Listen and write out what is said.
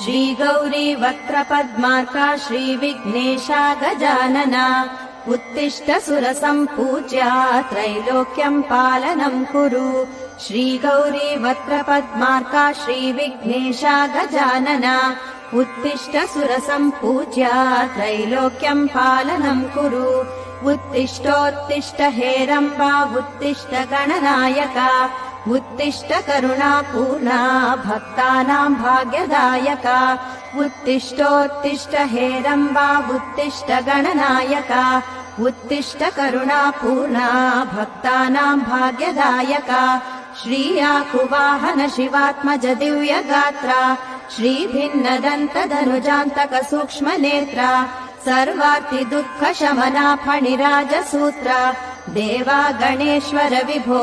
श्रीगौरी वक्त्रपद्मार्का श्रीविघ्नेशा गजानना उत्तिष्ठ सुरसम्पूज्या त्रैलोक्यम् पालनम् कुरु श्रीगौरी वक्त्रपद्मार्का श्रीविघ्नेशा गजानना उत्तिष्ठ सुरसम्पूज्या त्रैलोक्यम् पालनम् कुरु उत्तिष्ठोत्तिष्ठ हेरम्बा उत्तिष्ठ गणनायका उत्तिष्ठ करुणापूर्णा भक्तानाम् भाग्यदायका उत्तिष्ठोत्तिष्ठ हेरम्बा उत्तिष्ठ गणनायका उत्तिष्ठ करुणापूर्णा भक्तानाम् भाग्यदायका श्रीयाकुवाहन शिवात्मज दिव्यगात्रा श्रीभिन्नदन्तधनुजान्तक सूक्ष्मनेत्रा सर्वार्ति दुःख शमना फणिराजसूत्रा देवा गणेश्वर विभो